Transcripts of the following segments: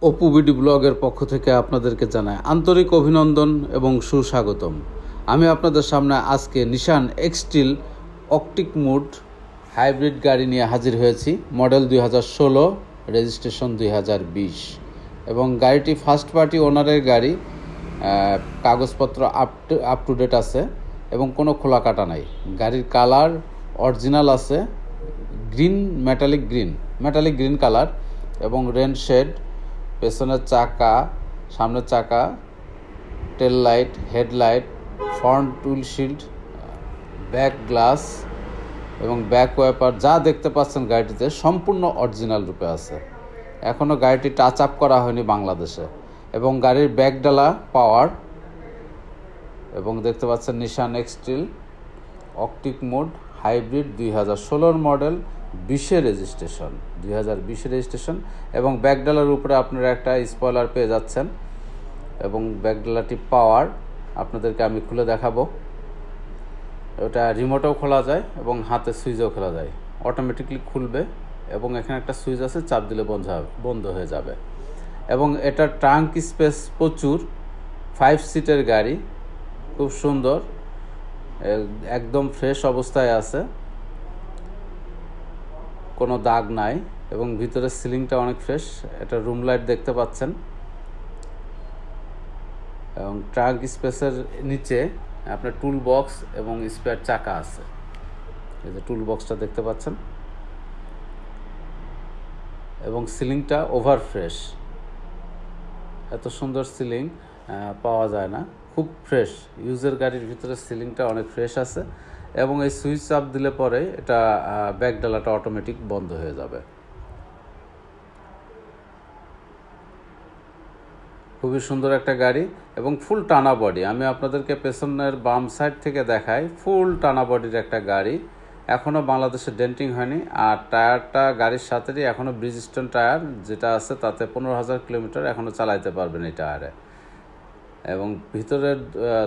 Apu BD ব্লগের পক্ষ থেকে আপনাদেরকে জানাই আন্তরিক অভিনন্দন এবং সুস্বাগতম। আমি আপনাদের সামনে আজকে নিশান এক্সটিল অকটিক মুড হাইব্রিড গাড়ি নিয়ে হাজির হয়েছি। মডেল 2016, রেজিস্ট্রেশন 2020 এবং গাড়িটি ফার্স্ট পার্টি ওনারের গাড়ি। কাগজপত্র আপ টু ডেট আছে এবং কোনো খোলা কাটা নাই। গাড়ির কালার অরিজিনাল আছে, মেটালিক গ্রিন কালার এবং রেন শেড, পেছনের চাকা, সামনের চাকা, টেল light, headlight, front windshield, back glass এবং ব্যাক ওয়াইপার যা দেখতে পাচ্ছেন গাড়িটিতে সম্পূর্ণ অরিজিনাল রূপে আছে। এখনও গাড়িটি টাচ আপ করা হয়নি বাংলাদেশে। এবং গাড়ির ব্যাকডালা পাওয়ার এবং দেখতে পাচ্ছেন নিশান এক্সটিল অকটিক মোড হাইব্রিড 2016 মডেল, 2020 রেজিস্ট্রেশন এবং ব্যাকডালার উপরে আপনারা একটা স্পয়লার পেয়ে যাচ্ছেন এবং ব্যাকডালাটি পাওয়ার আপনাদেরকে আমি খুলে দেখাবো। ওটা রিমোটেও খোলা যায় এবং হাতে সুইচেও খোলা যায়, অটোমেটিকলি খুলবে এবং এখানে একটা সুইচ আছে, চাপ দিলে বন্ধ হয়ে যাবে। এবং এটা ট্রাঙ্ক স্পেস প্রচুর, 5 সিটের গাড়ি, খুব সুন্দর, একদম ফ্রেশ অবস্থায় আছে, কোনো দাগ নাই এবং ভিতরে সিলিংটা অনেক ফ্রেশ। এটা রুম লাইট দেখতে পাচ্ছেন এবং ট্রাঙ্ক স্পেসের নিচে আপনার টুল বক্স এবং স্পেয়ার চাকা আছে। এই যে টুল বক্সটা দেখতে পাচ্ছেন এবং সিলিংটা ওভার ফ্রেশ। এত সুন্দর সিলিং পাওয়া যায় না, খুব ফ্রেশ। ইউজের গাড়ির ভিতরে সিলিংটা অনেক ফ্রেশ আছে এবং এই সুইচ চাপ দিলে পরে এটা ব্যাকডালাটা অটোমেটিক বন্ধ হয়ে যাবে। খুবই সুন্দর একটা গাড়ি এবং ফুল টানা বডি। আমি আপনাদেরকে পেছনের বাম সাইড থেকে দেখাই, ফুল টানা বডির একটা গাড়ি। এখনও বাংলাদেশে ডেন্টিং হয়নি। আর টায়ারটা গাড়ির সাথেই এখনও ব্রিজস্টোন টায়ার যেটা আছে, তাতে 15,000 কিলোমিটার এখনও চালাইতে পারবেন এই টায়ারে। এবং ভিতরের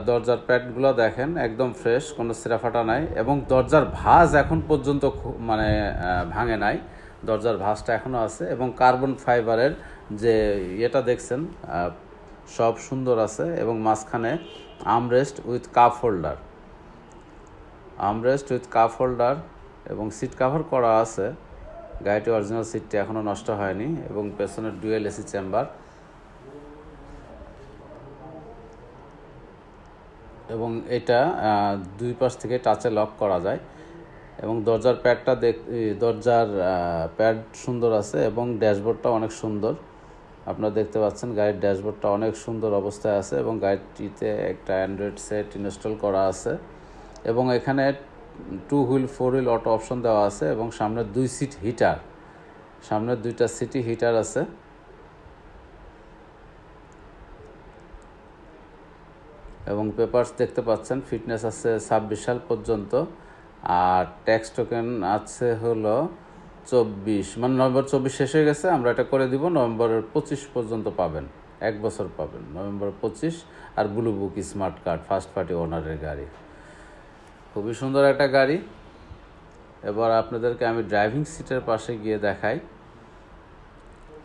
দরজার প্যাডগুলো দেখেন একদম ফ্রেশ, কোনো ছিঁড়াফাটা নাই এবং দরজার ভাঁজ এখন পর্যন্ত ভাঙে নাই, দরজার ভাঁজটা এখনও আছে। এবং কার্বন ফাইবারের যে ইয়েটা দেখছেন সব সুন্দর আছে এবং মাঝখানে আর্মরেস্ট উইথ কাপ হোল্ডার এবং সিট কাভার করা আছে। গাড়িটি অরিজিনাল সিটটি এখনও নষ্ট হয়নি এবং পেছনের ডুয়েল এসি চেম্বার এবং এটা দুই পাশ থেকে টাচে লক করা যায়। এবং দরজার প্যাড সুন্দর আছে এবং ড্যাশবোর্ডটা অনেক সুন্দর। আপনারা দেখতে পাচ্ছেন গাড়ির ড্যাশবোর্ডটা অনেক সুন্দর অবস্থায় আছে এবং গাড়িটিতে একটা অ্যান্ড্রয়েড সেট ইনস্টল করা আছে এবং এখানে 2 হুইল 4 হুইল অটো অপশন দেওয়া আছে এবং সামনে 2 সিট হিটার, সামনের 2টা সিটই হিটার আছে। এবং পেপারস দেখতে পাচ্ছেন, ফিটনেস আছে 26 সাল পর্যন্ত আর ট্যাক্স টোকেন আছে হলো 24, মানে নভেম্বর 24 শেষ হয়ে গেছে, আমরা এটা করে দিব নভেম্বরের 25 পর্যন্ত পাবেন, 1 বছর পাবেন, নভেম্বর 25। আর blue book smart card, first party ওনারের গাড়ি, খুবই সুন্দর একটা গাড়ি। এবার আপনাদেরকে আমি ড্রাইভিং সিটের পাশে গিয়ে দেখাই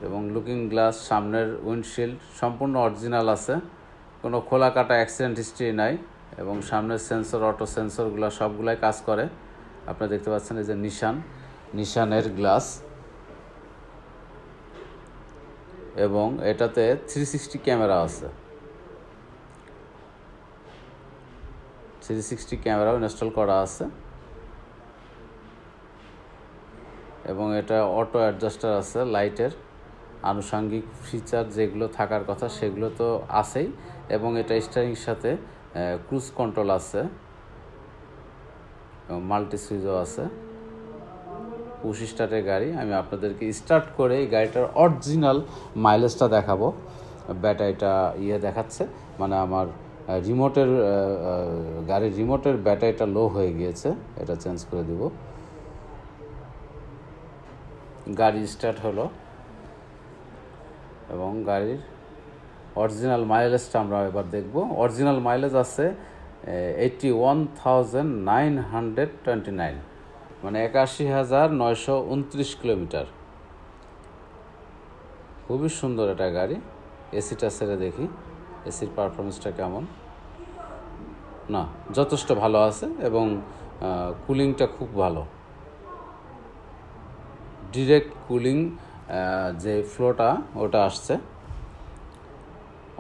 এবং লুকিং গ্লাস, সামনের উইন্ডশিল্ড সম্পূর্ণ অরিজিনাল আছে, কোনো খোলা কাটা অ্যাক্সিডেন্ট হিস্ট্রি নাই এবং সামনের সেন্সর, অটো সেন্সরগুলো সবগুলাই কাজ করে। আপনারা দেখতে পাচ্ছেন এই যে নিশানের গ্লাস এবং এটাতে 360 ক্যামেরা আছে, 360 ক্যামেরাও ইনস্টল করা আছে এবং এটা অটো অ্যাডজাস্টার আছে, লাইটের আনুষঙ্গিক ফিচার যেগুলো থাকার কথা সেগুলো তো আছেই এবং এটা স্টিয়ারিংয়ের সাথে ক্রুজ কন্ট্রোল আছে এবং মাল্টি সুইচও আছে। পুশ স্টার্টের গাড়ি। আমি আপনাদেরকে স্টার্ট করে এই গাড়িটার অরিজিনাল মাইলেজটা দেখাবো। ব্যাটারিটা দেখাচ্ছে, মানে আমার গাড়ির রিমোটের ব্যাটারিটা লো হয়ে গিয়েছে, এটা চেঞ্জ করে দিব। গাড়ি স্টার্ট হলো এবং গাড়ির অরিজিনাল মাইলেজটা আমরা এবার দেখব। অরিজিনাল মাইলেজ আছে 81,929, মানে 81,929 কিলোমিটার। খুবই সুন্দর এটা গাড়ি। এসিটা ছেড়ে দেখি, এসির পারফরমেন্সটা কেমন। না, যথেষ্ট ভালো আছে এবং কুলিংটা খুব ভালো। ডিরেক্ট কুলিং যে ফ্লোটা ওটা আসছে,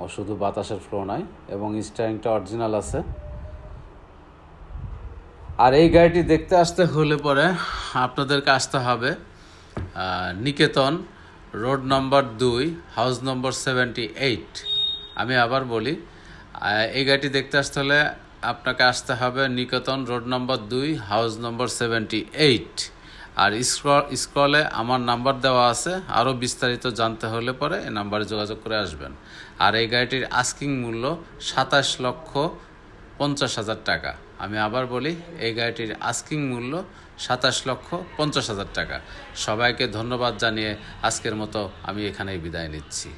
ও শুধু বাতাসের ফ্লো নাই, এবং স্টিয়ারিংটা অরিজিনাল আছে। আর এই গাড়িটি দেখতে আসতে হলে পরে আপনাদেরকে আসতে হবে নিকেতন, রোড নম্বর 2, হাউস নম্বর 78। আমি আবার বলি, এই গাড়িটি দেখতে আসতে হলে আপনাকে আসতে হবে নিকেতন, রোড নম্বর 2, হাউস নম্বর 78। আর স্ক্রলে আমার নাম্বার দেওয়া আছে, আরও বিস্তারিত জানতে হলে পরে এই নাম্বারে যোগাযোগ করে আসবেন। আর এই গাড়িটির আস্কিং মূল্য 27,50,000 টাকা। আমি আবার বলি, এই গাড়িটির আস্কিং মূল্য 27,50,000 টাকা। সবাইকে ধন্যবাদ জানিয়ে আজকের মতো আমি এখানেই বিদায় নিচ্ছি।